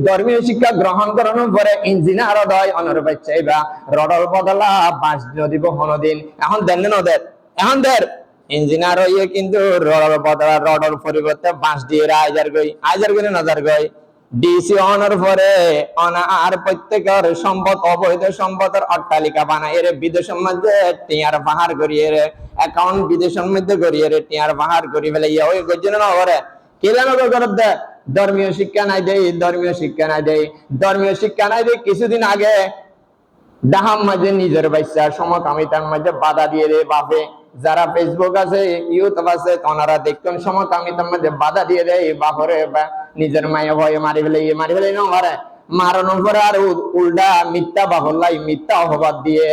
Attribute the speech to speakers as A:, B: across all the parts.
A: ধর্মীয় শিক্ষা গ্রহণ করানোর পরে ইঞ্জিনিয়ার হয় অনর বাচ্চাইবা রডর বদলা বাঁশ দিব হনদিন এখন দেন না ওদের এখন দের ইঞ্জিনিয়ার হইয়ে কিন্তু রডর বদলা রডর পরিবর্তে বাঁশ দিয়ে আইজার গই নজর গই ডিসি অনার পরে অনার প্রত্যেকের সম্পদ অবৈধ সম্পদের অট্টালিকা বানায় এর বিদেশের মধ্যে টিয়ার বাহার করিয়ে রে অ্যাকাউন্ট বিদেশের মধ্যে করিয়ে রে টিয়ার বাহার করি ফেলে ওই গজনে না করে কেলেন করত দে ধর্মীয় শিক্ষা নাই দেই ধর্মীয় শিক্ষা নাই দেই ধর্মীয় শিক্ষা নাই দেই কিছুদিন আগে ডাহাম মাঝে নিজের বাচ্চা সমকামিতার মাঝে বাধা দিয়ে দেয় বাপে যারা ফেসবুক আছে ইউটিউব আছে ওনারা দেখতেন সমকামিতার মধ্যে বাধা দিয়ে দেয় বাপরে নিজের মায়ে ভয়ে মারি ফেলে না মারে মারানোর পরে আর উল্টা মিথ্যা বাহল্লাই মিথ্যা অপবাদ দিয়ে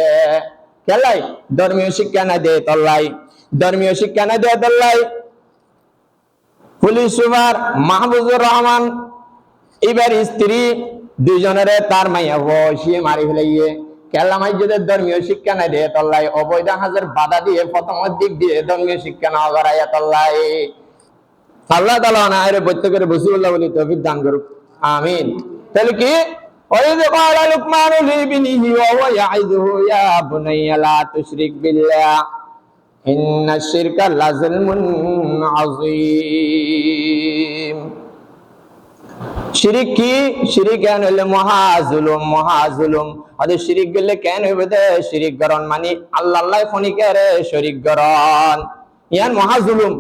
A: খেলাই ধর্মীয় শিক্ষা না দিয়ে তল্লাই ধর্মীয় শিক্ষা না দিয়ে তল্লাই পুলিশ সুপার মাহবুবুর রহমান এবার স্ত্রী দুইজনের তার মাইয়া বসিয়ে মারি ফেলাইয়ে খেলা মাইজদের ধর্মীয় শিক্ষা না দিয়ে তল্লাই অবৈধ হাজার বাধা দিয়ে প্রথম দিক দিয়ে ধর্মীয় শিক্ষা না করাইয়া তল্লাই আল্লাহ তাআলা না এর প্রত্যেকের বসিউল্লাহ বলি তৌফিক দান করুক আমিন তাহলে কি ওয়াইদ ক্বালা লুকমান লিবনিহি ওয়া হুয়া ইয়াইযুহু ইয়া বুনাইয়া লা তুশরিক বিল্লাহ ইন্নাশ শিরকা লাযুলমুন আযীম শিরিক কি শিরিক হলো মহাজুলুম আদে শিরিক গেলে কেন হইবে শিরিক গরন মানে আল্লাহ খনিকের শরীক গরন ইয়ান মহাজুলুম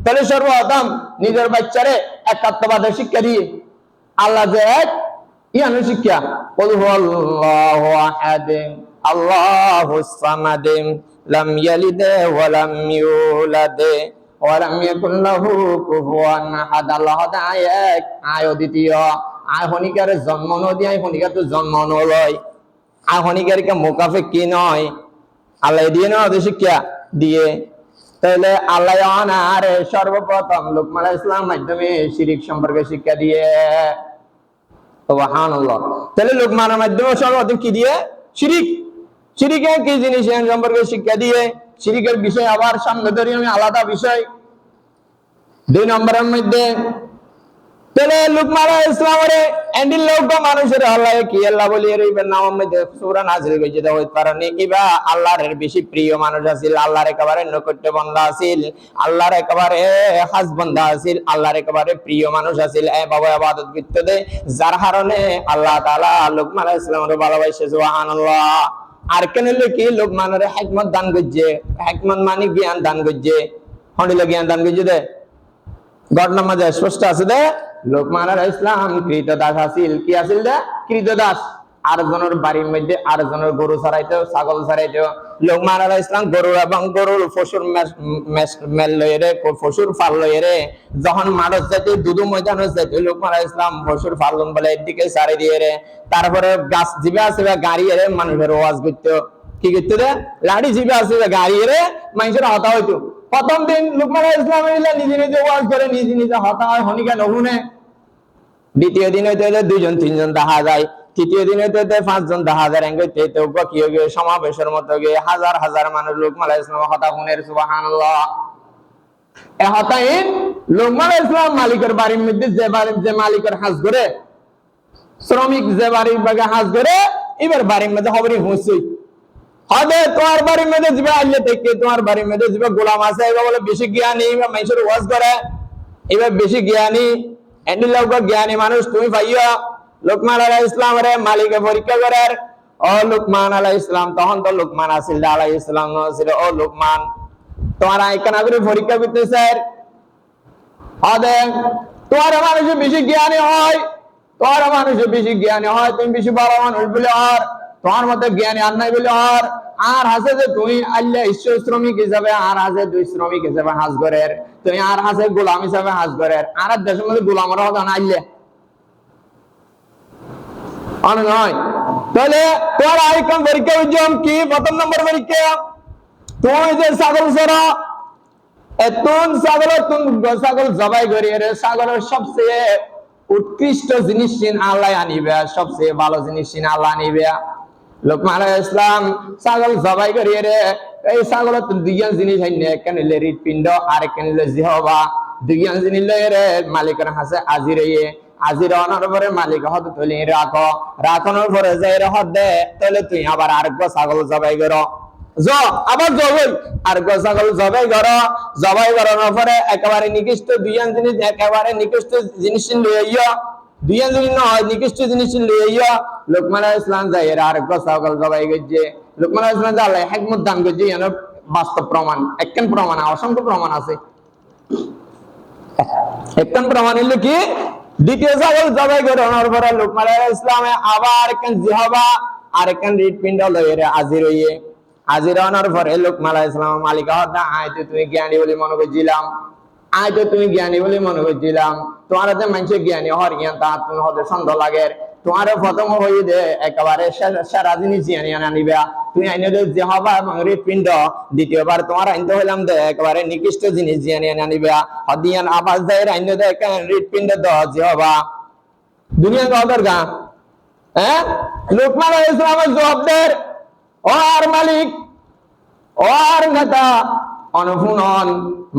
A: তাহলে সর্বপ্রথম নিজের বাচ্চারে একাত্মবাদের শিক্ষা দিয়ে আল্লাহ যে এক ইয়ান শিক্ষা কুল হুয়াল্লাহু আহাদ আল্লাহুস সামাদ লাম ইয়ালিদ ওয়া লাম ইউলাদ ওয়া লাম ইয়াকুল লাহু কুফুয়ান আহাদ আল্লাহ এক আয় দ্বিতীয় আয় খনিকের জন্ম ন দিয়ে খনিকের তো জন্ম নলয় আয় খনিকের কে মুকাফে কি নয় আল্লাহ দিয়ে না শিক্ষা দিয়ে তাহলে আল্লাহ আর সর্বপ্রথম লুকমান আলাইহিস সালাম মাধ্যমে শিরিক সম্পর্কে শিক্ষা দিয়ে সুবহানাল্লাহ তাহলে লুকমানের মাধ্যমে সর্বপ্রথম কি দিয়ে শিরিকের কি জিনিস সম্পর্কে শিক্ষা দিয়ে শিরিকের বিষয় আবার সামনে ধরি আমি আলাদা বিষয় 2 নম্বরের মধ্যে তাহলে লুকমান আলাইহিস সালামের এন্ডিল লোক মানুষের আল্লাহ কি আল্লাহ বলি এর নাম মধ্যে সূরা নাজিল হয়েছে দেওয়ার কারণে কিবা আল্লাহর বেশি প্রিয় মানুষ আছিল আল্লাহর একেবারে নৈকট্য বান্দা আছিল আল্লাহর একেবারে খাস বান্দা আছিল আল্লাহর একেবারে প্রিয় মানুষ আছিল এ বাবা ইবাদত করতে দে যার কারণে আল্লাহ তাআলা লুকমান আলাইহিস সালামের ভালোবাসে সুবহানাল্লাহ আর কেন কি লুকমানের হিকমত দান করছে হিকমত মানে জ্ঞান দান করছে হন্ডিলে জ্ঞান দান করছে দে ঘটনার মাঝে স্পষ্ট আছে দে লুকমান আলাইহিস সালাম কৃতদাস আছিল কি আছিল দে কৃতদাস আরেকজনের বাড়ির মধ্যে আরেকজনের গরু চড়াইতো ছাগল চড়াইতো লুকমান আলাইহিস সালাম গরু এবং গরুর পশুর মেল লইরে পশুর ফাল লইরে যখন মাঠে যাইতে দুদু ময়দানে যাইতে লুকমান আলাইহিস সালাম পশুর ফালন বলে এদিকে সারি দিয়ে রে তারপরে গাছ জিবে আছে গাড়ি এরে মানুষের ওয়াজ করতো কি করতো রে লাড়ি জিবে আছে গাড়ি এরে মানুষের হতা হইতো প্রথম দিন লুকমান আলাইহিস সালাম নিজে নিজে ওয়াজ করে নিজে নিজে হতা হয় হনিকা নহুনে দ্বিতীয় দিন হইতে দুইজন তিনজন দেখা যায় তৃতীয় দিন হইতে 5 জন দেখা যায় এঙ্গইতে তো কি হয়ে সমাবেশের মতো গিয়ে হাজার হাজার মানুষ লুকমান আলাইহিস সালাম হতা শুনের সুবহানাল্লাহ এ হতাইন লুকমান আলাইহিস সালাম মালিকের বাড়ির মধ্যে যে মালিকের হাজ করে শ্রমিক যে বাড়ির বাগে হাজ করে এবার বাড়ির মধ্যে হবরি হুঁসি হবে তোমার বাড়ির মধ্যে যাবে আল্লাহ থেকে তোমার বাড়ির মধ্যে যাবে গোলাম আছে এবার বলে বেশি জ্ঞানী মানুষের ওয়াজ করে এবার বেশি জ্ঞানী এন্ড লোক জ্ঞানী মানুষ তুমি ভাইয়া লুকমান আলাইহিস সালামের মালিকে পরীক্ষা করার ও লুকমান আলাইহিস সালাম তখন তো লুকমান আছিল আলাইহিস সালাম ছিল ও লুকমান তোমার আইকানা করে পরীক্ষা করতে স্যার হবে তোমার মানুষ বেশি জ্ঞানী হয় তোমার মানুষ বেশি জ্ঞানী হয় তুমি বেশি বড় মানুষ বলে আর তোমার মতো জ্ঞানী আর নাই বলে আর হাসে যে তুমি আল্লাহ ঈশ্বর শ্রমিক হিসাবে আর হাসে দুই শ্রমিক হিসাবে হাজ করের তুমি আর হাসে গোলাম হিসাবে হাজ করের আর দেশের মধ্যে গোলামের হতো না আল্লাহ নয় তাহলে তোমার আরেকজন পরীক্ষা উজ্জ্বল কি প্রথম নম্বর পরীক্ষা তুমি যে ছাগল সরা এতন ছাগল জবাই করিয়ে ছাগলের সবচেয়ে উৎকৃষ্ট জিনিস আল্লাহ আনিবে সবচেয়ে ভালো জিনিস আল্লাহ আনিবে লুকমান আলাইহিস সালাম ছাগল জবাই করিয়ে এই ছাগলের দুইজন জিনিস আইনে একখান হইলে হৃৎপিণ্ড আর একখান হইলে জিহবা দুইজন জিনিস লইরে মালিকের হাসে আজিরে আজির অনার পরে মালিক হদ তুলি রাখো, রাখানোর পরে যাই হদ দে, তাহলে তুই আবার আরেকবার ছাগল জবাই করো, আবার জবাই আরেকবার ছাগল জবাই করো, জবাই করানোর পরে একেবারে নিকৃষ্ট দুইয়ান জিনিস, একেবারে নিকৃষ্ট জিনিস লইয়া, দুইয়ান জিনিস নয় নিকৃষ্ট জিনিস লইয়া লোকমান আলাইহিস সালাম যাই আরেকবার ছাগল জবাই করছে। লোকমান আলাইহিস সালাম আল্লাহ হিকমত দান করছে, এর বাস্তব প্রমাণ, একখান প্রমাণ, অসংখ্য প্রমাণ আছে। একখান প্রমাণ হলো কি, দ্বিতীয় ছাগল জবাই করানোর পরে লোকমান আলাইহিস সালামে আবার একখান জিহবা আর একখান হৃৎপিণ্ড লইয়ে হাজির হইয়ে, হাজির হওয়ার পরে লোকমান আলাইহিস সালাম মালিক হদা আইতে তুমি জ্ঞানী বলে মনে করছিলাম, আইতে তুমি জ্ঞানী বলে মনে করছিলাম, তোমার যে মানুষ জ্ঞানী হওয়ার জ্ঞান তা তুমি হতে সন্দেহ লাগে, তোমার প্রথম হয়ে দে একেবারে সারা জিনিস জ্ঞানী আনিবা, তুমি আইনে দে জিহবা এবং হৃৎপিণ্ড, দ্বিতীয়বার তোমার আইনতে হইলাম দে একেবারে নিকৃষ্ট জিনিস জ্ঞানী আনিবা, হদিয়ান আবাস দেয় আইনে দে হৃৎপিণ্ড দ জিহবা, দুনিয়া গদর গা। হ্যাঁ, লোকমান আলাইহিস সালামের জবাব দেয়, ও আর মালিক, ও আর নেতা, অনুফুনন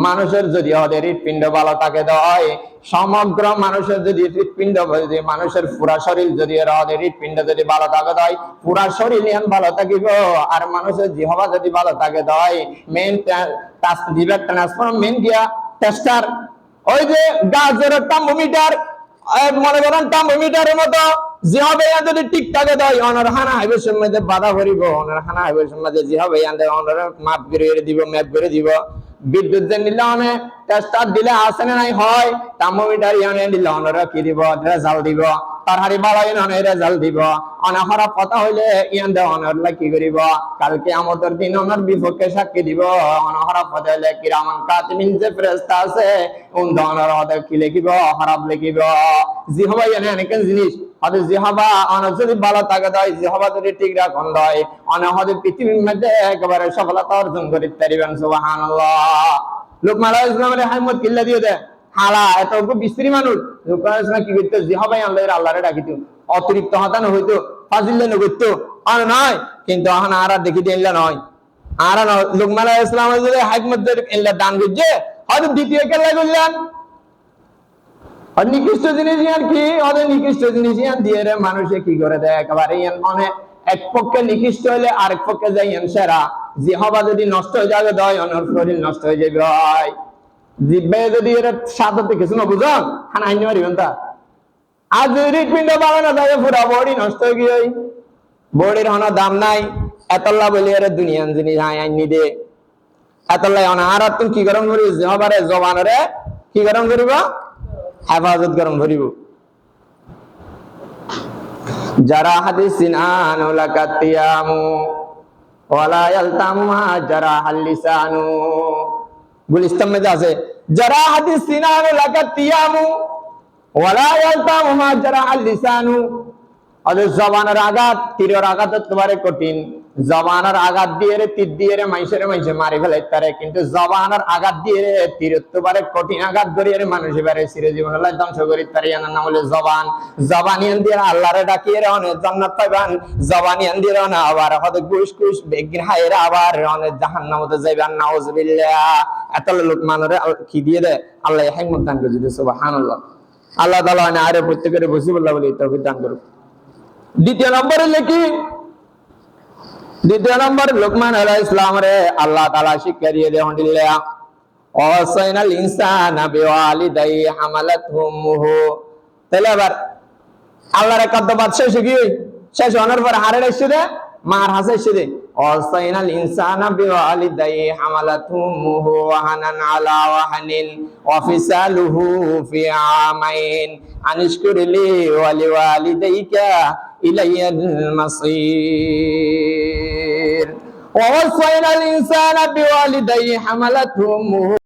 A: মানুষের যদি ওদের হৃৎপিণ্ড ভালো থাকে হয়, সমগ্র মানুষের যদি হৃৎপিণ্ড, মানুষের পুরা শরীর যদি ওদের হৃৎপিণ্ড যদি ভালো থাকে হয়, পুরা শরীর ভালো থাকিব, আর মানুষের জিহবা যদি ভালো থাকে হয়, মেইন ট্রান্সফর্ম মেইন গিয়া টেস্টার, ওই যে গাছের থার্মোমিটার, মনে করেন থার্মোমিটারের মতো জিহবা যদি ঠিক থাকে দেয় অনার হানা হাইবের মধ্যে বাধা করিব, অনার হানা হাইবের মধ্যে জিহবা অনার মাপ করে দিব, ম্যাপ করে দিব, বিদ্যুৎ যে নিলে অনে টেস্টার দিলে আসে না নাই হয়, থার্মোমিটার ইয়ানে দিলে অনারা কি দিব, রেজাল্ট দিব, তার হারি বাড়াই অনে রেজাল্ট দিব, অনা খারাপ কথা হইলে ইয়ান দে অনারলা কি করিব, কালকে আমাদের দিন অনার বিপক্ষে সাক্ষী দিব, অনা খারাপ কথা হইলে কিরামান কাতিবিন যে ফেরেশতা আছে উন অনার হদে কি লিখিব, খারাপ লিখিব। জিহবা ইয়ানে অনেক জিনিস হদে জিহবা অনার যদি ভালো থাকে দেয়, জিহবা যদি ঠিক রাখুন দেয়, অনা হদে পৃথিবীর মধ্যে একেবারে সফলতা অর্জন করিতে পারিবেন। সুবহানাল্লাহ। লোকমান আলাইহিস সালামের হিম্মত কিল্লা দিয়ে দেয়, হালা এত বিশ্রী মানুষ, লোকমান আলাইহিস সালাম কি করতে, জিহবাই আল্লাহরে ডাকিত, অতিরিক্ত হতানো হইতো, ফাজিল করতো, আর নয় কিন্তু এখন আর দেখি দিলে নয়, আর লোকমান আলাইহিস সালাম যদি হিকমত দান করছে, হয়তো দ্বিতীয় কেল্লা করলেন নিকৃষ্ট জিনিস ইয়ান কি, ওদের নিকৃষ্ট জিনিস ইয়ান দিয়ে মানুষে কি করে দেয় একেবারে ইয়ান, মানে এক পক্ষে নিকৃষ্ট হইলে আরেক পক্ষে যাই ইয়ান সেরা, জিহবা যদি নষ্ট হয়ে যাবে দয় অনর শরীর নষ্ট হয়ে যাবে হয়, জিহ্বা যদি এর সাথে কিছু না বুঝন খানা আইনি পারিবেন তা, আর যদি হৃৎপিণ্ড পাবে না তাহলে পুরা বডি নষ্ট হয়ে গিয়ে, বডির হন দাম নাই, এতল্লা বলি এর দুনিয়ান জিনিস আইনি দে, এতল্লাই অনা আর তুমি কি গরম করি, জিহবারে জবানরে কি গরম করিব, হেফাজত গরম ধরিব। যারা হাদিস সিনান লাকাতিয়ামু ওয়ালা ইয়ালতামু যারা হালিসানু, গুলিস্তান মে আছে যারা হাদিস সিনান লাকাতিয়ামু ওয়ালা ইয়ালতামু যারা হালিসানু, ওদের জবানের আঘাত তীরের আঘাত একেবারে কঠিন, জবানের আঘাত দিয়ে তীর দিয়ে মানুষে মারি ফেলাই পারে, কিন্তু জবানের আঘাত দিয়ে তীর একেবারে কঠিন আঘাত করিয়ে মানুষ এবারে চিরজীবন ধ্বংস করিতে পারে। এর নাম হলো জবান। জবানিয়ান দিয়ে আল্লাহরে ডাকিয়ে অনেক জান্নাত পাইবেন, জবানিয়ান দিয়ে না আবার হয়তো ঘুষ বেগিন হায়রা আবার অনেক জাহান্নামে যাইবেন, নাউজুবিল্লাহ। এত লোক মানুরে কি দিয়ে দেয় আল্লাহ হিকমত দান করে দিতে, সুবহানাল্লাহ। আল্লাহ তাআলা আরে প্রত্যেকের বসিবুল্লাহ বলি তৌফিক দান করুন। দ্বিতীয় নম্বরে লিখি, দ্বিতীয় নম্বর লোকমান আলাইহিস সালাম রে আল্লাহ তাআলা শিক্ষা দিয়ে দেন দিল্লা ওয়াসাইনাল ইনসানা বিওয়ালিদাই হামালাতহু উম্মুহু। তাহলে আবার আল্লাহর কত বাদ শেষ কি শেষ হওয়ার পর হারে এসে দে মার হাসে এসে দে ওয়াসাইনাল ইনসানা বিওয়ালিদাই হামালাতহু উম্মুহু ওয়াহানান আলা ওয়াহানিন ওয়া ফিসালুহু ফি আমাইন আনিশকুরলি ওয়া লিওয়ালিদাইকা ইলাইয়াল মাসীর। ووصينا الإنسان بوالديه حملته أمه